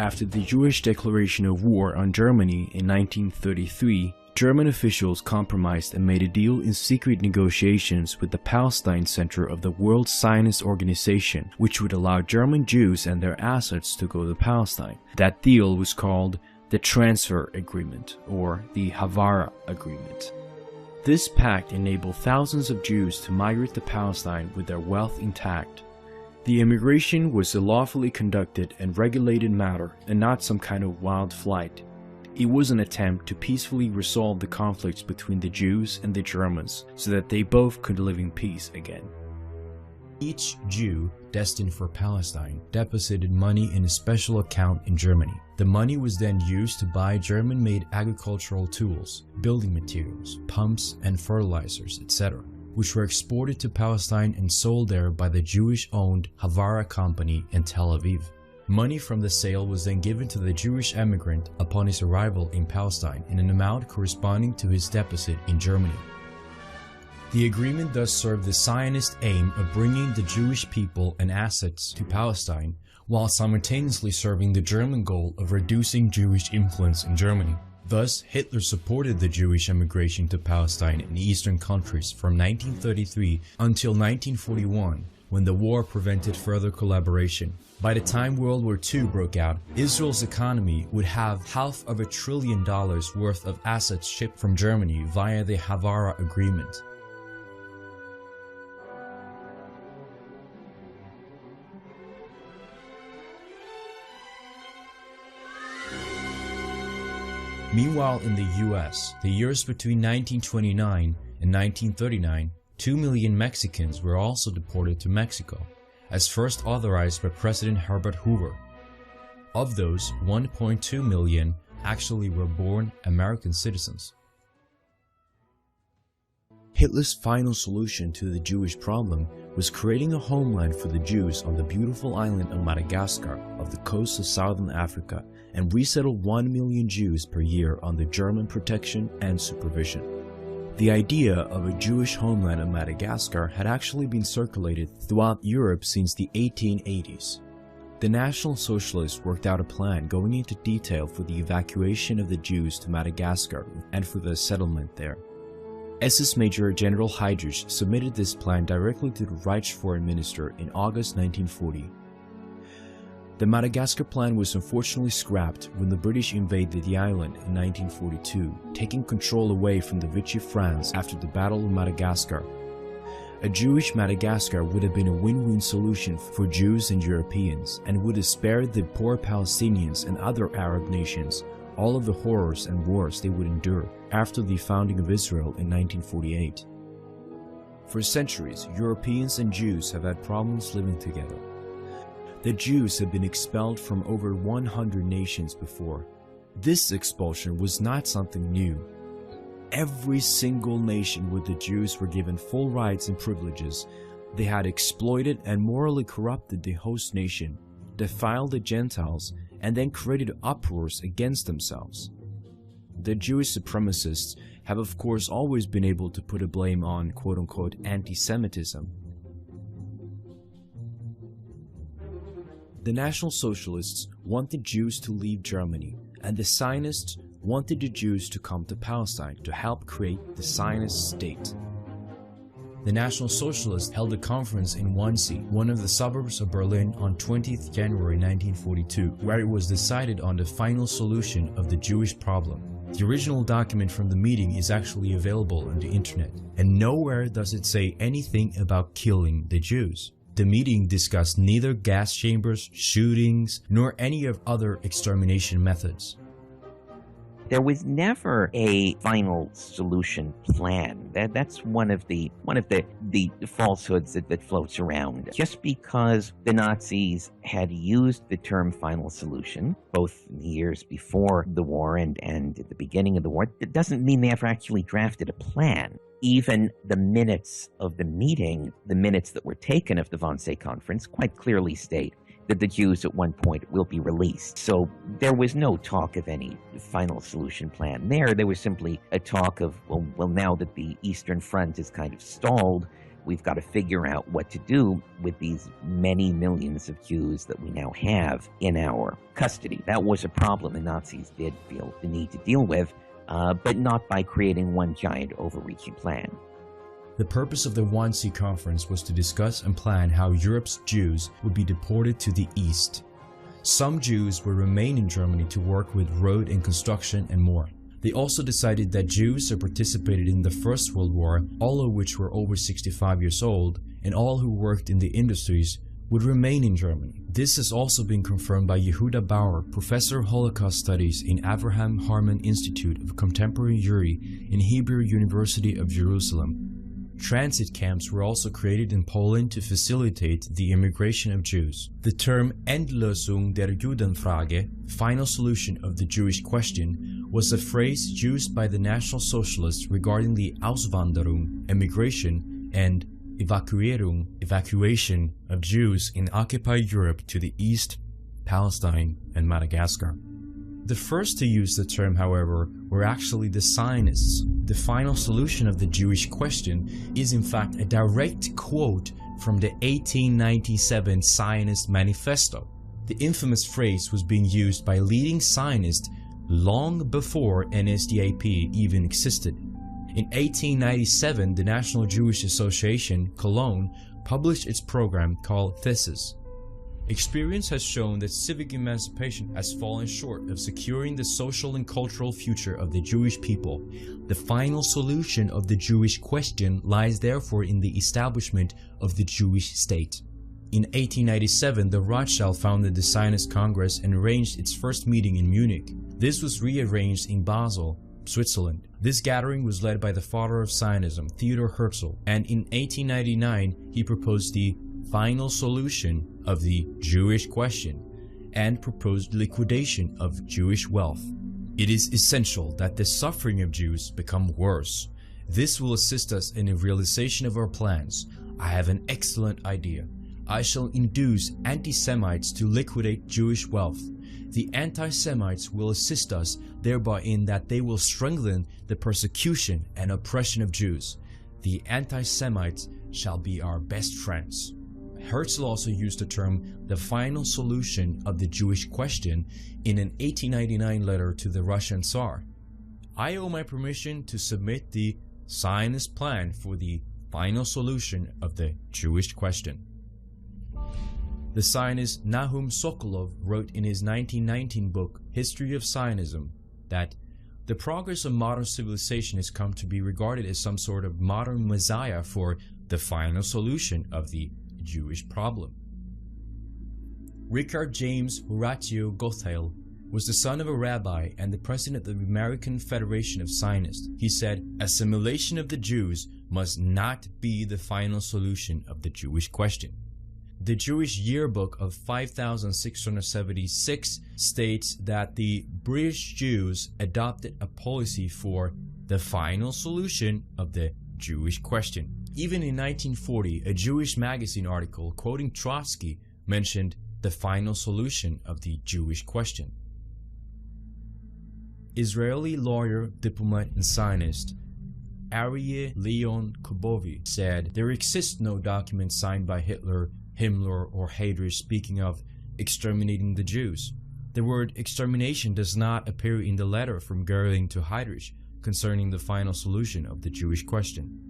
After the Jewish declaration of war on Germany in 1933, German officials compromised and made a deal in secret negotiations with the Palestine Center of the World Zionist Organization, which would allow German Jews and their assets to go to Palestine. That deal was called the Transfer Agreement, or the Havara Agreement. This pact enabled thousands of Jews to migrate to Palestine with their wealth intact. The immigration was a lawfully conducted and regulated matter and not some kind of wild flight. It was an attempt to peacefully resolve the conflicts between the Jews and the Germans so that they both could live in peace again. Each Jew destined for Palestine deposited money in a special account in Germany. The money was then used to buy German-made agricultural tools, building materials, pumps and fertilizers, etc., which were exported to Palestine and sold there by the Jewish-owned Havara Company in Tel Aviv. Money from the sale was then given to the Jewish emigrant upon his arrival in Palestine in an amount corresponding to his deposit in Germany. The agreement thus served the Zionist aim of bringing the Jewish people and assets to Palestine, while simultaneously serving the German goal of reducing Jewish influence in Germany. Thus, Hitler supported the Jewish emigration to Palestine and Eastern countries from 1933 until 1941, when the war prevented further collaboration. By the time World War II broke out, Israel's economy would have $500 billion worth of assets shipped from Germany via the Havara Agreement. Meanwhile, in the US, the years between 1929 and 1939, 2 million Mexicans were also deported to Mexico, as first authorized by President Herbert Hoover. Of those, 1.2 million actually were born American citizens. Hitler's final solution to the Jewish problem was creating a homeland for the Jews on the beautiful island of Madagascar off the coast of southern Africa and resettle 1 million Jews per year under German protection and supervision. The idea of a Jewish homeland in Madagascar had actually been circulated throughout Europe since the 1880s. The National Socialists worked out a plan going into detail for the evacuation of the Jews to Madagascar and for the settlement there. SS Major General Heydrich submitted this plan directly to the Reich Foreign Minister in August 1940. The Madagascar plan was unfortunately scrapped when the British invaded the island in 1942, taking control away from the Vichy France after the Battle of Madagascar. A Jewish Madagascar would have been a win-win solution for Jews and Europeans, and would have spared the poor Palestinians and other Arab nations all of the horrors and wars they would endure after the founding of Israel in 1948. For centuries, Europeans and Jews have had problems living together. The Jews had been expelled from over 100 nations before. This expulsion was not something new. Every single nation where the Jews were given full rights and privileges, they had exploited and morally corrupted the host nation, defiled the Gentiles, and then created uproars against themselves. The Jewish supremacists have of course always been able to put a blame on quote-unquote anti-Semitism. The National Socialists wanted Jews to leave Germany, and the Zionists wanted the Jews to come to Palestine to help create the Zionist state. The National Socialists held a conference in Wannsee, one of the suburbs of Berlin, on 20th January 1942, where it was decided on the final solution of the Jewish problem. The original document from the meeting is actually available on the internet, and nowhere does it say anything about killing the Jews. The meeting discussed neither gas chambers, shootings, nor any of other extermination methods. There was never a final solution plan. That's one of the falsehoods that floats around. Just because the Nazis had used the term final solution, both in the years before the war and at the beginning of the war, it doesn't mean they ever actually drafted a plan. Even the minutes of the meeting, the minutes that were taken of the Wannsee Conference, quite clearly state that the Jews at one point will be released. So there was no talk of any final solution plan there. There was simply a talk of, well, now that the Eastern Front is kind of stalled, we've got to figure out what to do with these many millions of Jews that we now have in our custody. That was a problem the Nazis did feel the need to deal with, but not by creating one giant overreaching plan. The purpose of the Wannsee Conference was to discuss and plan how Europe's Jews would be deported to the East. Some Jews would remain in Germany to work with road and construction and more. They also decided that Jews who participated in the First World War, all of which were over 65 years old, and all who worked in the industries, would remain in Germany. This has also been confirmed by Yehuda Bauer, professor of Holocaust Studies in Abraham Harman Institute of Contemporary Jewry in Hebrew University of Jerusalem. Transit camps were also created in Poland to facilitate the immigration of Jews. The term Endlösung der Judenfrage, final solution of the Jewish question, was a phrase used by the National Socialists regarding the Auswanderung, immigration, and Evakuierung, evacuation of Jews in occupied Europe to the East, Palestine, and Madagascar. The first to use the term, however, were actually the Zionists. The final solution of the Jewish question is in fact a direct quote from the 1897 Zionist Manifesto. The infamous phrase was being used by leading Zionists long before NSDAP even existed. In 1897, the National Jewish Association, Cologne, published its program called Thesis. Experience has shown that civic emancipation has fallen short of securing the social and cultural future of the Jewish people. The final solution of the Jewish question lies therefore in the establishment of the Jewish state. In 1897, the Rothschild founded the Zionist Congress and arranged its first meeting in Munich. This was rearranged in Basel, Switzerland. This gathering was led by the father of Zionism, Theodor Herzl, and in 1899 he proposed the final solution of the Jewish question and proposed liquidation of Jewish wealth. It is essential that the suffering of Jews become worse. This will assist us in the realization of our plans. I have an excellent idea. I shall induce anti-Semites to liquidate Jewish wealth. The anti-Semites will assist us thereby in that they will strengthen the persecution and oppression of Jews. The anti-Semites shall be our best friends. Herzl also used the term the final solution of the Jewish question in an 1899 letter to the Russian Tsar. I owe my permission to submit the Zionist plan for the final solution of the Jewish question. The Zionist Nahum Sokolov wrote in his 1919 book, History of Zionism, that the progress of modern civilization has come to be regarded as some sort of modern messiah for the final solution of the Jewish problem. Richard James Horatio Goethals was the son of a rabbi and the president of the American Federation of Zionists. He said, assimilation of the Jews must not be the final solution of the Jewish question. The Jewish Yearbook of 5676 states that the British Jews adopted a policy for the final solution of the Jewish question. Even in 1940, a Jewish magazine article quoting Trotsky mentioned the final solution of the Jewish question. Israeli lawyer, diplomat, and Zionist Aryeh Leon Kubovi said there exists no document signed by Hitler, Himmler, or Heydrich speaking of exterminating the Jews. The word extermination does not appear in the letter from Goering to Heydrich concerning the final solution of the Jewish question.